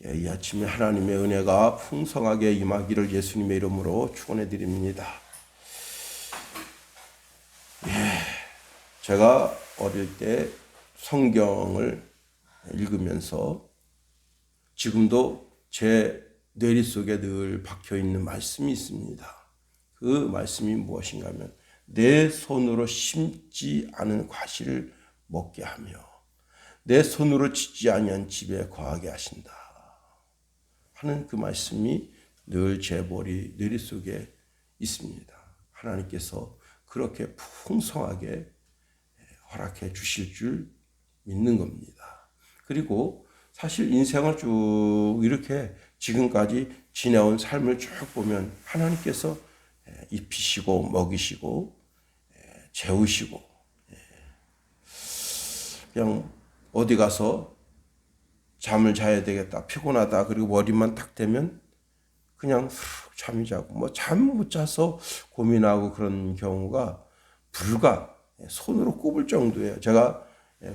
이 아침에 하나님의 은혜가 풍성하게 임하기를 예수님의 이름으로 축원해 드립니다. 제가 어릴 때 성경을 읽으면서 지금도 제 뇌리 속에 늘 박혀 있는 말씀이 있습니다. 그 말씀이 무엇인가 하면 내 손으로 심지 않은 과실을 먹게 하며 내 손으로 짓지 아니한 집에 거하게 하신다 하는 그 말씀이 늘 제 뇌리 속에 있습니다. 하나님께서 그렇게 풍성하게 허락해 주실 줄 믿는 겁니다. 그리고 사실 인생을 쭉 이렇게 지금까지 지내온 삶을 쭉 보면 하나님께서 입히시고 먹이시고 재우시고 그냥 어디 가서 잠을 자야 되겠다 피곤하다 그리고 머리만 탁 대면 그냥 잠이 자고 뭐 잠 못 자서 고민하고 그런 경우가 불과 손으로 꼽을 정도예요. 제가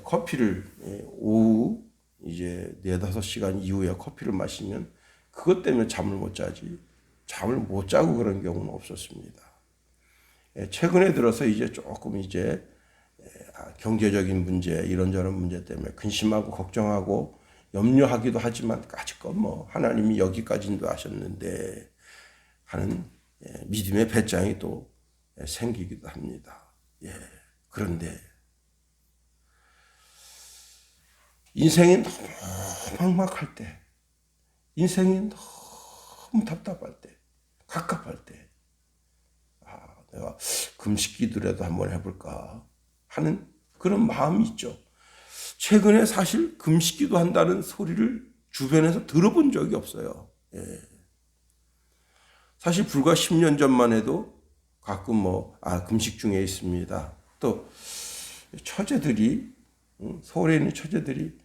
커피를 오후 이제 4-5시간 이후에 커피를 마시면 그것 때문에 잠을 못 자지 잠을 못 자고 그런 경우는 없었습니다. 최근에 들어서 이제 조금 이제 경제적인 문제 이런저런 문제 때문에 근심하고 걱정하고 염려하기도 하지만 까짓건 뭐 하나님이 여기까지도 하셨는데 하는 믿음의 배짱이 또 생기기도 합니다. 그런데 인생이 너무 막막할 때, 인생이 너무 답답할 때, 갑갑할 때, 내가 금식 기도라도 한번 해볼까 하는 그런 마음이 있죠. 최근에 사실 금식 기도 한다는 소리를 주변에서 들어본 적이 없어요. 사실 불과 10년 전만 해도 가끔 금식 중에 있습니다. 또 처제들이 서울에 있는 처제들이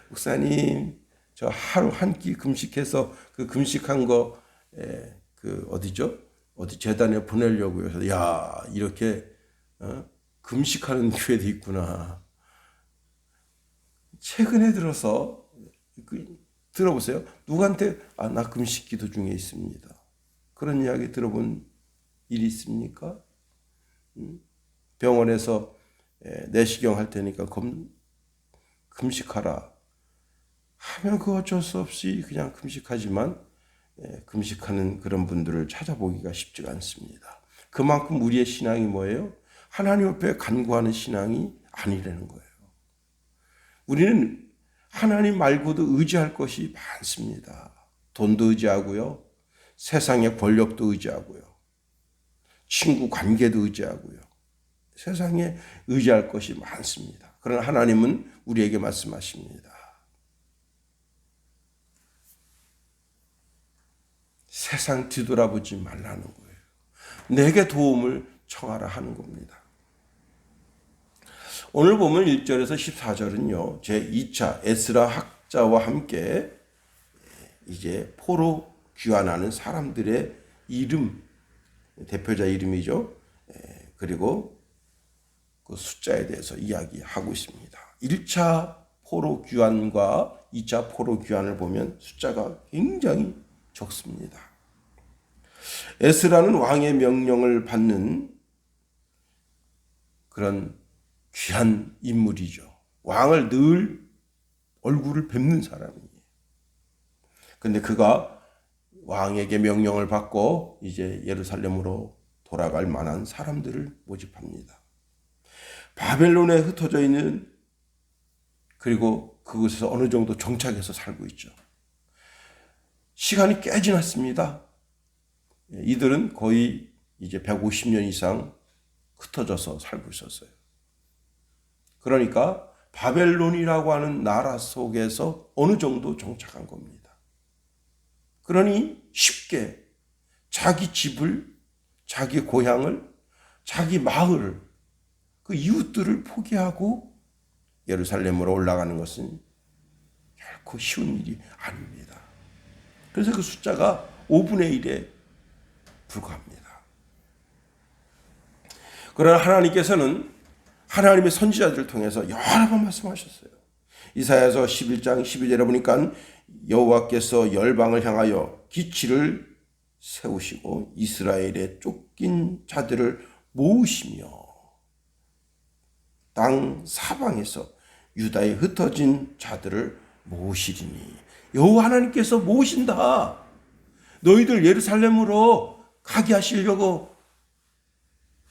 목사님 저 하루 한 끼 금식해서 그 금식한 거 그 어디죠? 어디 재단에 보내려고 해서 야 이렇게 금식하는 교회도 있구나. 최근에 들어서 들어보세요. 누구한테 나 금식 기도 중에 있습니다. 그런 이야기 들어본 일이 있습니까? 병원에서 내시경 할 테니까 금식하라 하면 그 어쩔 수 없이 그냥 금식하지만 금식하는 그런 분들을 찾아보기가 쉽지가 않습니다. 그만큼 우리의 신앙이 뭐예요? 하나님 앞에 간구하는 신앙이 아니라는 거예요. 우리는 하나님 말고도 의지할 것이 많습니다. 돈도 의지하고요. 세상의 권력도 의지하고요. 친구 관계도 의지하고요. 세상에 의지할 것이 많습니다. 그러나 하나님은 우리에게 말씀하십니다. 세상 뒤돌아보지 말라는 거예요. 내게 도움을 청하라 하는 겁니다. 오늘 보면 1절에서 14절은요. 제2차 에스라 학자와 함께 이제 포로 귀환하는 사람들의 이름, 대표자 이름이죠. 그리고 그 숫자에 대해서 이야기하고 있습니다. 1차 포로 귀환과 2차 포로 귀환을 보면 숫자가 굉장히 적습니다. 에스라는 왕의 명령을 받는 그런 귀한 인물이죠. 왕을 늘 얼굴을 뵙는 사람이에요. 근데 그가 왕에게 명령을 받고 이제 예루살렘으로 돌아갈 만한 사람들을 모집합니다. 바벨론에 흩어져 있는 그리고 그곳에서 어느 정도 정착해서 살고 있죠. 시간이 꽤 지났습니다. 이들은 거의 이제 150년 이상 흩어져서 살고 있었어요. 그러니까 바벨론이라고 하는 나라 속에서 어느 정도 정착한 겁니다. 그러니 쉽게 자기 집을, 자기 고향을, 자기 마을을, 그 이웃들을 포기하고 예루살렘으로 올라가는 것은 결코 쉬운 일이 아닙니다. 그래서 그 숫자가 5분의 1에 불과합니다. 그러나 하나님께서는 하나님의 선지자들을 통해서 여러 번 말씀하셨어요. 이사야서 11장 12절에 보니까 여호와께서 열방을 향하여 기치를 세우시고 이스라엘의 쫓긴 자들을 모으시며 땅 사방에서 유다에 흩어진 자들을 모으시리니. 여호와 하나님께서 모으신다. 너희들 예루살렘으로 가게 하시려고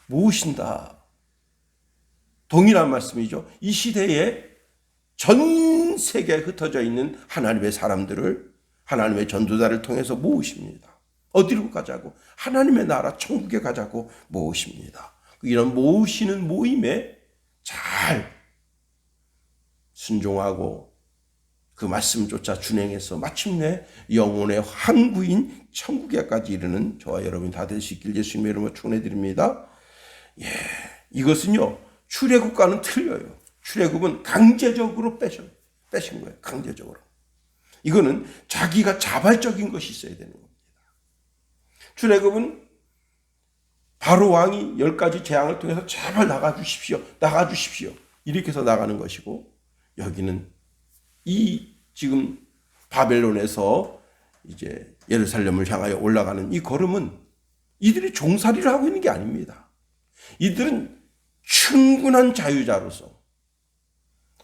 모으신다. 동일한 말씀이죠. 이 시대에 전 세계에 흩어져 있는 하나님의 사람들을 하나님의 전도자를 통해서 모으십니다. 어디로 가자고? 하나님의 나라 천국에 가자고 모으십니다. 이런 모으시는 모임에 잘 순종하고 그 말씀 쫓아 준행해서 마침내 영혼의 항구인 천국에까지 이르는 저와 여러분이 다 될 수 있길 예수님의 이름으로 축원해드립니다. 이것은요 출애굽과는 틀려요. 출애굽은 강제적으로 빼신 거예요. 강제적으로. 이거는 자기가 자발적인 것이 있어야 되는 겁니다. 출애굽은 바로 왕이 10가지 재앙을 통해서 제발 나가주십시오. 이렇게 해서 나가는 것이고, 여기는 이 지금 바벨론에서 이제 예루살렘을 향하여 올라가는 이 걸음은 이들이 종살이를 하고 있는 게 아닙니다. 이들은 충분한 자유자로서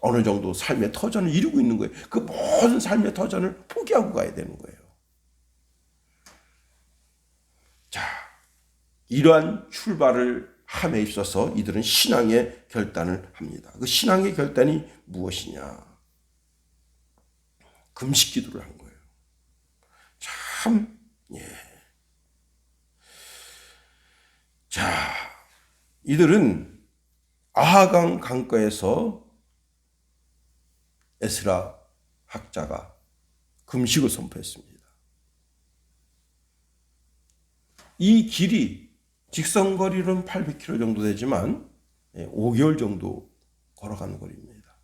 어느 정도 삶의 터전을 이루고 있는 거예요. 그 모든 삶의 터전을 포기하고 가야 되는 거예요. 자, 이러한 출발을 함에 있어서 이들은 신앙의 결단을 합니다. 그 신앙의 결단이 무엇이냐? 금식 기도를 한 거예요. 참, 자, 이들은 아하강 강가에서 에스라 학자가 금식을 선포했습니다. 이 길이 직선거리로는 800km 정도 되지만 5개월 정도 걸어가는 거리입니다.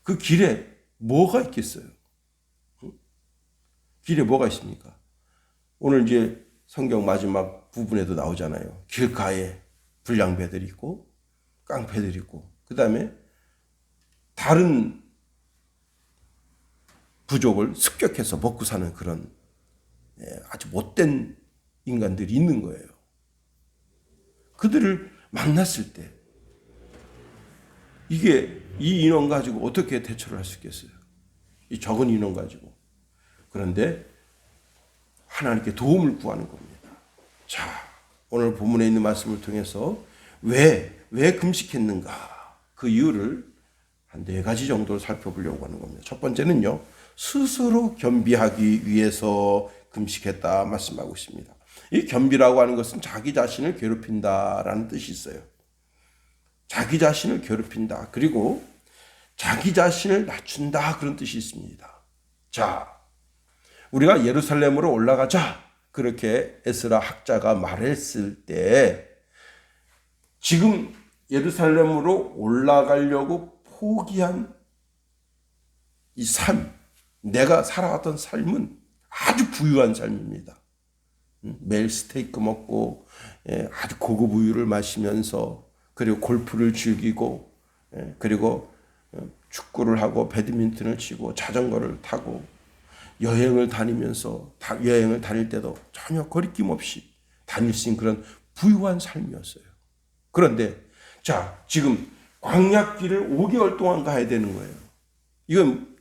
그 길에 뭐가 있겠어요? 길에 뭐가 있습니까? 오늘 이제 성경 마지막 부분에도 나오잖아요. 길가에 불량배들이 있고 깡패들이 있고 그 다음에 다른 부족을 습격해서 먹고 사는 그런 아주 못된 인간들이 있는 거예요. 그들을 만났을 때 이게 이 인원 가지고 어떻게 대처를 할 수 있겠어요? 이 적은 인원 가지고. 그런데 하나님께 도움을 구하는 겁니다. 자, 오늘 본문에 있는 말씀을 통해서 왜 금식했는가? 그 이유를 한 4가지 정도를 살펴보려고 하는 겁니다. 첫 번째는요, 스스로 겸비하기 위해서 금식했다 말씀하고 있습니다. 이 겸비라고 하는 것은 자기 자신을 괴롭힌다라는 뜻이 있어요. 자기 자신을 괴롭힌다. 그리고 자기 자신을 낮춘다. 그런 뜻이 있습니다. 자, 우리가 예루살렘으로 올라가자. 그렇게 에스라 학자가 말했을 때 지금 예루살렘으로 올라가려고 포기한 이 삶, 내가 살아왔던 삶은 아주 부유한 삶입니다. 매일 스테이크 먹고 아주 고급 우유를 마시면서 그리고 골프를 즐기고 그리고 축구를 하고 배드민턴을 치고 자전거를 타고 여행을 다니면서 여행을 다닐 때도 전혀 거리낌 없이 다닐 수 있는 그런 부유한 삶이었어요. 그런데 자, 지금 광야길을 5개월 동안 가야 되는 거예요.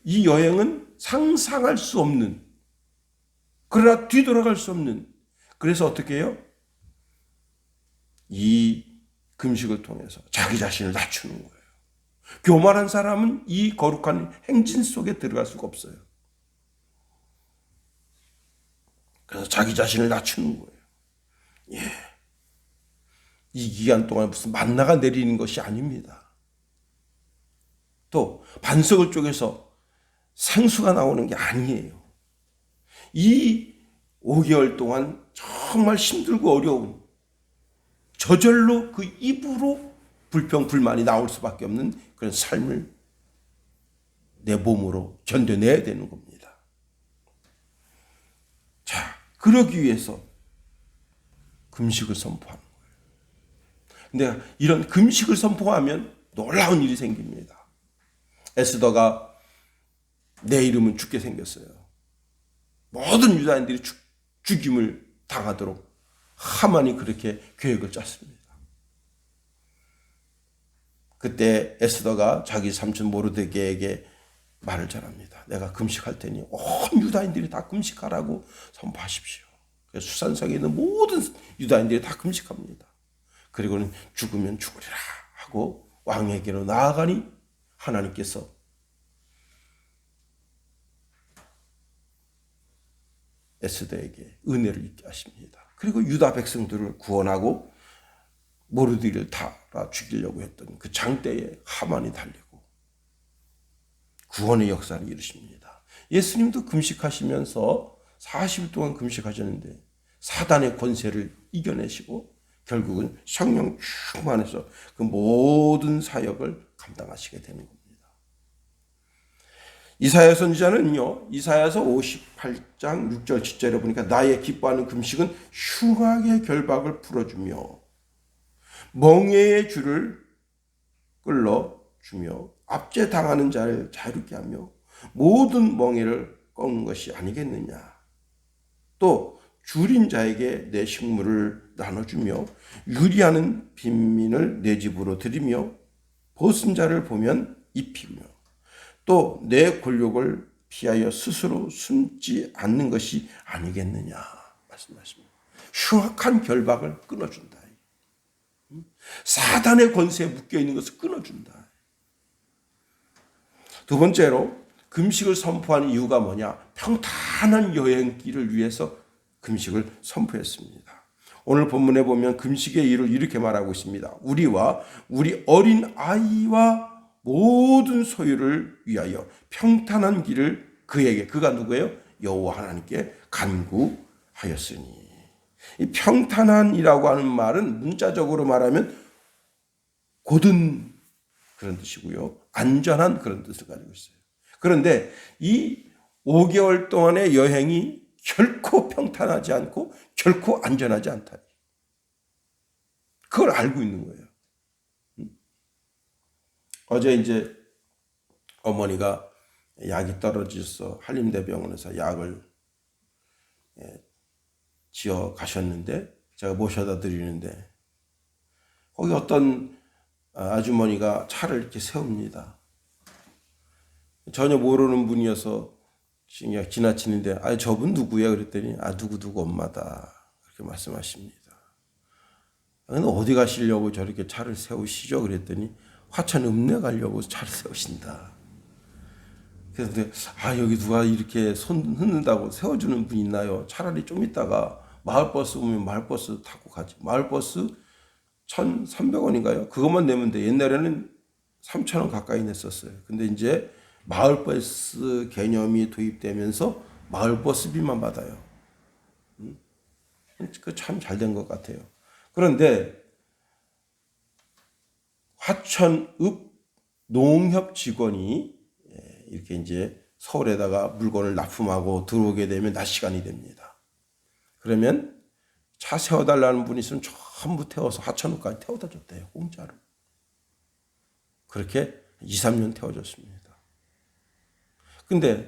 이 여행은 상상할 수 없는, 그러나 뒤돌아갈 수 없는, 그래서 어떻게 해요? 이 금식을 통해서 자기 자신을 낮추는 거예요. 교만한 사람은 이 거룩한 행진 속에 들어갈 수가 없어요. 그래서 자기 자신을 낮추는 거예요. 이 기간 동안 무슨 만나가 내리는 것이 아닙니다. 또 반석을 쪼개서 생수가 나오는 게 아니에요. 이 5개월 동안 정말 힘들고 어려운, 저절로 그 입으로 불평불만이 나올 수밖에 없는 그런 삶을 내 몸으로 견뎌내야 되는 겁니다. 자, 그러기 위해서 금식을 선포하는 거예요. 근데 이런 금식을 선포하면 놀라운 일이 생깁니다. 에스더가 내 이름은 죽게 생겼어요. 모든 유다인들이 죽임을 당하도록 하만이 그렇게 계획을 짰습니다. 그때 에스더가 자기 삼촌 모르드게에게 말을 전합니다. 내가 금식할 테니 온 유다인들이 다 금식하라고 선포하십시오. 그래서 수산성에 있는 모든 유다인들이 다 금식합니다. 그리고는 죽으면 죽으리라 하고 왕에게로 나아가니 하나님께서 에스더에게 은혜를 입게 하십니다. 그리고 유다 백성들을 구원하고 모르드게를 다 죽이려고 했던 그 장대에 하만이 달리고 구원의 역사를 이루십니다. 예수님도 금식하시면서 40일 동안 금식하셨는데 사단의 권세를 이겨내시고 결국은 성령 충만해서 그 모든 사역을 감당하시게 되는 겁니다. 이사야 선지자는요, 이사야서 58장 6절 7절에 보니까 나의 기뻐하는 금식은 흉악의 결박을 풀어주며 멍에의 줄을 끌어주며 압제당하는 자를 자유롭게 하며 모든 멍에를 꺾는 것이 아니겠느냐. 또 줄인 자에게 내 식물을 나눠주며 유리하는 빈민을 내 집으로 들이며 벗은 자를 보면 입히며 또 내 곤욕을 피하여 스스로 숨지 않는 것이 아니겠느냐 말씀하십니다. 흉악한 결박을 끊어준다. 사단의 권세에 묶여있는 것을 끊어준다. 두 번째로 금식을 선포하는 이유가 뭐냐? 평탄한 여행길을 위해서 금식을 선포했습니다. 오늘 본문에 보면 금식의 이유를 이렇게 말하고 있습니다. 우리와 우리 어린 아이와 모든 소유를 위하여 평탄한 길을 그에게, 그가 누구예요? 여호와 하나님께 간구하였으니. 이 평탄한이라고 하는 말은 문자적으로 말하면 고든 그런 뜻이고요. 안전한 그런 뜻을 가지고 있어요. 그런데 이 5개월 동안의 여행이 결코 평탄하지 않고 결코 안전하지 않다. 그걸 알고 있는 거예요. 어제 이제 어머니가 약이 떨어져서 한림대병원에서 약을 지어 가셨는데 제가 모셔다 드리는데 거기 어떤 아주머니가 차를 이렇게 세웁니다. 전혀 모르는 분이어서 그냥 지나치는데 저분 누구야? 그랬더니 누구 엄마다 그렇게 말씀하십니다. 근데 어디 가시려고 저렇게 차를 세우시죠? 그랬더니 화천 읍내 가려고 차를 세우신다. 그래서 여기 누가 이렇게 손 흔든다고 세워주는 분 있나요? 차라리 좀 있다가 마을버스 오면 마을버스 타고 가지. 마을버스 1,300원인가요? 그것만 내면 돼. 옛날에는 3,000원 가까이 냈었어요. 근데 이제 마을버스 개념이 도입되면서 마을버스비만 받아요. 그 참 잘 된 것 같아요. 그런데 화천읍 농협 직원이 이렇게 이제 서울에다가 물건을 납품하고 들어오게 되면 낮 시간이 됩니다. 그러면 차 세워달라는 분이 있으면 전부 태워서 하천읍까지 태워다 줬대요. 공짜로. 그렇게 2, 3년 태워줬습니다. 근데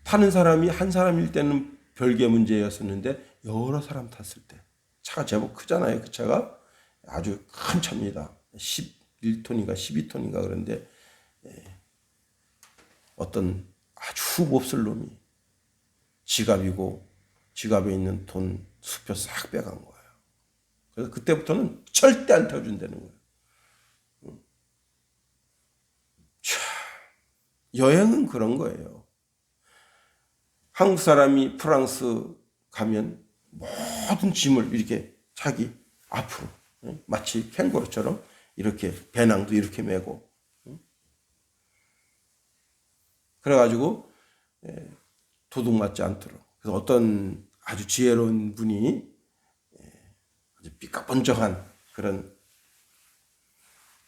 타는 사람이 한 사람일 때는 별개 문제였었는데 여러 사람 탔을 때 차가 제법 크잖아요. 그 차가 아주 큰 차입니다. 11톤인가 12톤인가 그런데 어떤 아주 몹쓸 놈이 지갑에 있는 돈 수표 싹 빼간 거예요. 그래서 그때부터는 절대 안 태워준다는 거예요. 여행은 그런 거예요. 한국 사람이 프랑스 가면 모든 짐을 이렇게 자기 앞으로 마치 캥거루처럼 이렇게 배낭도 이렇게 메고 그래가지고 도둑 맞지 않도록. 그래서 어떤 아주 지혜로운 분이 아주 삐까번쩍한 그런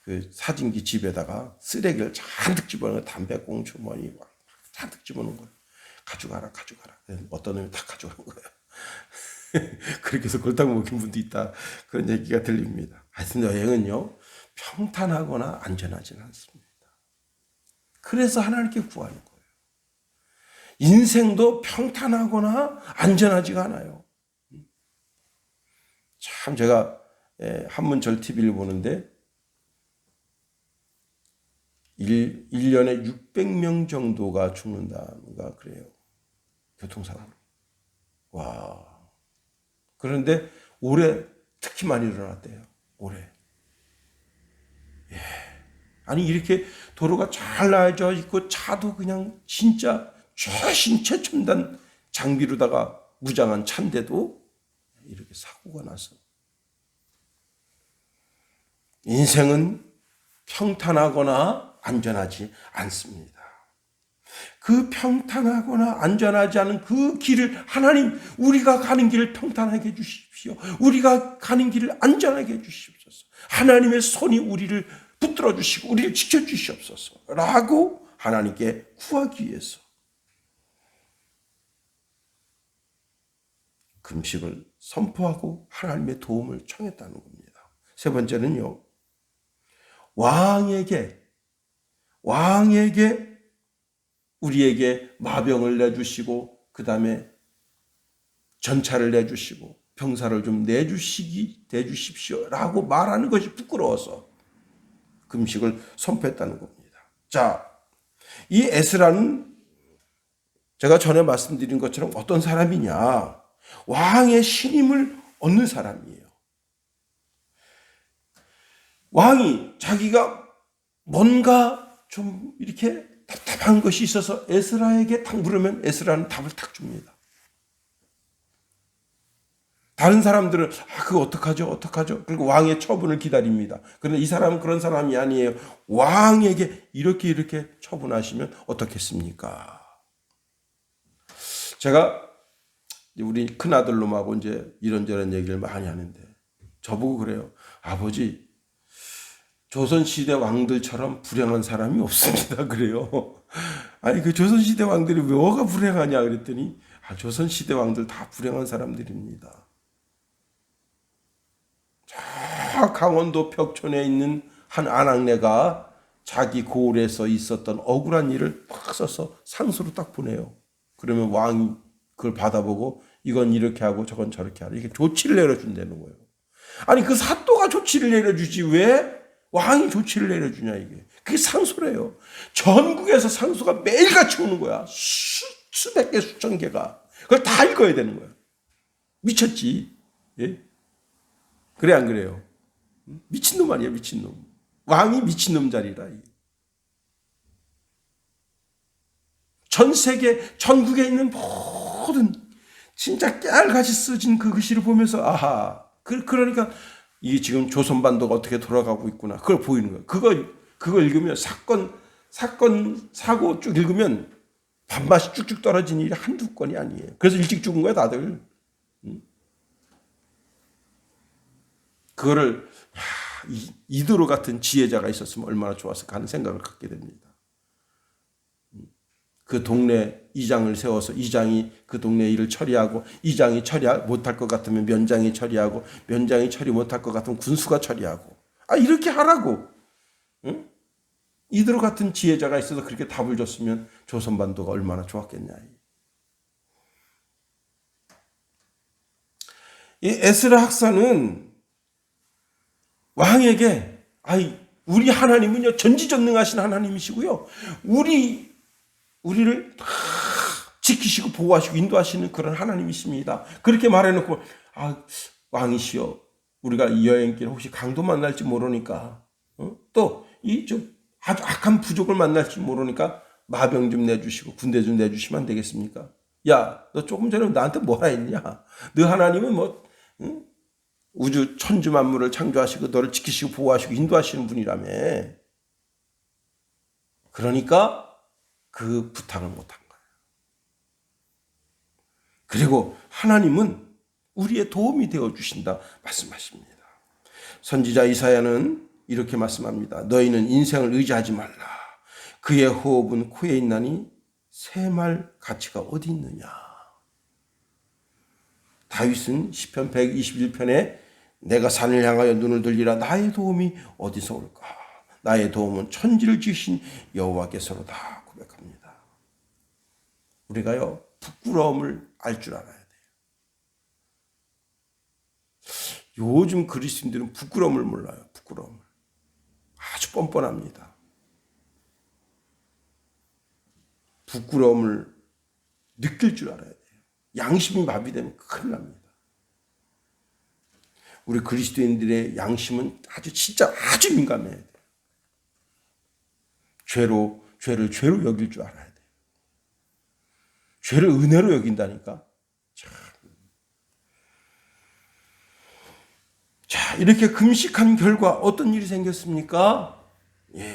그 사진기 집에다가 쓰레기를 잔뜩 집어넣은 담배꽁초 뭐니 잔뜩 집어넣은 거예요. 가져가라. 어떤 놈이 다 가져간 거예요. 그렇게 해서 골탕 먹인 분도 있다. 그런 얘기가 들립니다. 하여튼 여행은요 평탄하거나 안전하지는 않습니다. 그래서 하나님께 구하는 거예요. 인생도 평탄하거나 안전하지가 않아요. 참 제가 한문철 TV를 보는데 1년에 600명 정도가 죽는다는가 그래요. 교통사고로. 와. 그런데 올해 특히 많이 일어났대요. 올해. 예. 아니 이렇게 도로가 잘 나아져 있고 차도 그냥 진짜 최신 최첨단 장비로다가 무장한 차인데도 이렇게 사고가 나서. 인생은 평탄하거나 안전하지 않습니다. 그 평탄하거나 안전하지 않은 그 길을 하나님, 우리가 가는 길을 평탄하게 해주십시오. 우리가 가는 길을 안전하게 해주시옵소서. 하나님의 손이 우리를 붙들어 주시고 우리를 지켜주시옵소서 라고 하나님께 구하기 위해서 금식을 선포하고 하나님의 도움을 청했다는 겁니다. 세 번째는요, 왕에게 우리에게 마병을 내주시고 그 다음에 전차를 내주시고 병사를 좀 내주십시오 라고 말하는 것이 부끄러워서 금식을 선포했다는 겁니다. 자, 이 에스라는 제가 전에 말씀드린 것처럼 어떤 사람이냐, 왕의 신임을 얻는 사람이에요. 왕이 자기가 뭔가 좀 이렇게 답답한 것이 있어서 에스라에게 딱 물으면 에스라는 답을 딱 줍니다. 다른 사람들은 그거 어떡하죠? 그리고 왕의 처분을 기다립니다. 그런데 이 사람은 그런 사람이 아니에요. 왕에게 이렇게 처분하시면 어떻겠습니까? 제가 우리 큰아들놈하고 이제 이런저런 얘기를 많이 하는데 저보고 그래요. 아버지, 조선시대 왕들처럼 불행한 사람이 없습니다. 그래요. 아니, 그 조선시대 왕들이 뭐가 불행하냐 그랬더니, 조선시대 왕들 다 불행한 사람들입니다. 저 강원도 벽촌에 있는 한 아낙네가 자기 고을에서 있었던 억울한 일을 막 써서 상소로 딱 보내요. 그러면 왕이 그걸 받아보고 이건 이렇게 하고 저건 저렇게 하라. 이렇게 조치를 내려준다는 거예요. 아니, 그 사또가 조치를 내려주지 왜 왕이 조치를 내려주냐, 이게. 그게 상소래요. 전국에서 상소가 매일같이 오는 거야. 수백 개, 수천 개가. 그걸 다 읽어야 되는 거야. 미쳤지. 예? 그래, 안 그래요? 미친놈 아니야, 미친놈. 왕이 미친놈 자리라. 전 세계, 전국에 있는 모든 진짜 깨알같이 써진 그 글씨를 보면서, 그러니까 이게 지금 조선반도가 어떻게 돌아가고 있구나. 그걸 보이는 거예요. 그거 읽으면 사고 쭉 읽으면 밥맛이 쭉쭉 떨어진 일이 한두 건이 아니에요. 그래서 일찍 죽은 거야, 다들. 그거를, 이도로 같은 지혜자가 있었으면 얼마나 좋았을까 하는 생각을 갖게 됩니다. 그 동네 이장을 세워서 이장이 그 동네 일을 처리하고, 이장이 처리 못할 것 같으면 면장이 처리하고, 면장이 처리 못할 것 같으면 군수가 처리하고, 이렇게 하라고. 응? 이들 같은 지혜자가 있어서 그렇게 답을 줬으면 조선반도가 얼마나 좋았겠냐. 이 에스라 학사는 왕에게, 우리 하나님은요 전지전능하신 하나님이시고요, 우리를 다 지키시고 보호하시고 인도하시는 그런 하나님이십니다. 그렇게 말해놓고, 왕이시여, 우리가 이 여행길 혹시 강도 만날지 모르니까, 또 이 좀 아주 악한 부족을 만날지 모르니까 마병 좀 내주시고 군대 좀 내주시면 안 되겠습니까? 야, 너 조금 전에 나한테 뭐라 했냐? 너 하나님은 우주 천주 만물을 창조하시고 너를 지키시고 보호하시고 인도하시는 분이라며. 그러니까 그 부탁을 못한 거예요. 그리고 하나님은 우리의 도움이 되어주신다 말씀하십니다. 선지자 이사야는 이렇게 말씀합니다. 너희는 인생을 의지하지 말라. 그의 호흡은 코에 있나니 새말 가치가 어디 있느냐. 다윗은 시편 121편에 내가 산을 향하여 눈을 들리라. 나의 도움이 어디서 올까? 나의 도움은 천지를 지으신 여호와께서로다 고백합니다. 우리가요, 부끄러움을 알 줄 알아야 돼요. 요즘 그리스도인들은 부끄러움을 몰라요. 부끄러움을. 아주 뻔뻔합니다. 부끄러움을 느낄 줄 알아야 돼요. 양심이 마비되면 큰일 납니다. 우리 그리스도인들의 양심은 진짜 아주 민감해야 돼요. 죄를 죄로 여길 줄 알아야 돼요. 죄를 은혜로 여긴다니까. 자, 이렇게 금식한 결과 어떤 일이 생겼습니까?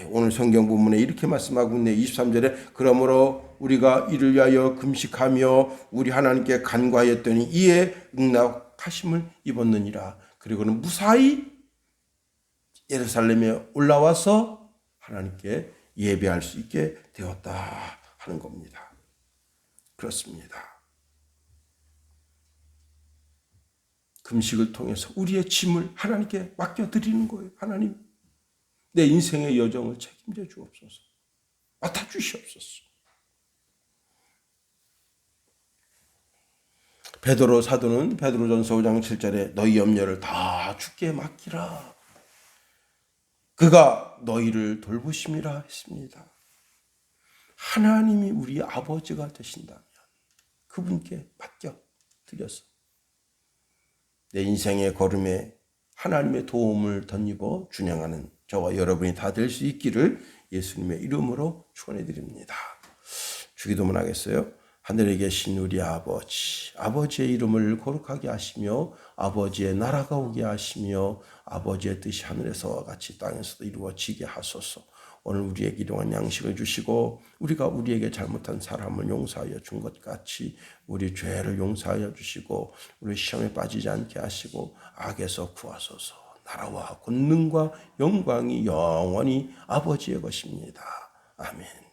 오늘 성경 본문에 이렇게 말씀하고 있네. 23절에 그러므로 우리가 이를 위하여 금식하며 우리 하나님께 간구하였더니 이에 응답하심을 입었느니라. 그리고는 무사히 예루살렘에 올라와서 하나님께 예배할 수 있게 되었다 하는 겁니다. 그렇습니다. 금식을 통해서 우리의 짐을 하나님께 맡겨드리는 거예요. 하나님, 내 인생의 여정을 책임져 주옵소서. 맡아주시옵소서. 베드로 사도는 베드로전서 5장 7절에 너희 염려를 다 주께 맡기라. 그가 너희를 돌보심이라 했습니다. 하나님이 우리 아버지가 되신다면 그분께 맡겨드려서 내 인생의 걸음에 하나님의 도움을 덧입어 준행하는 저와 여러분이 다 될 수 있기를 예수님의 이름으로 축원해 드립니다. 주기도문 하겠어요? 하늘에 계신 우리 아버지, 아버지의 이름을 거룩하게 하시며 아버지의 나라가 오게 하시며 아버지의 뜻이 하늘에서와 같이 땅에서도 이루어지게 하소서. 오늘 우리에게 일용할 양식을 주시고 우리가 우리에게 잘못한 사람을 용서하여 준 것 같이 우리 죄를 용서하여 주시고 우리 시험에 빠지지 않게 하시고 악에서 구하소서. 나라와 권능과 영광이 영원히 아버지의 것입니다. 아멘.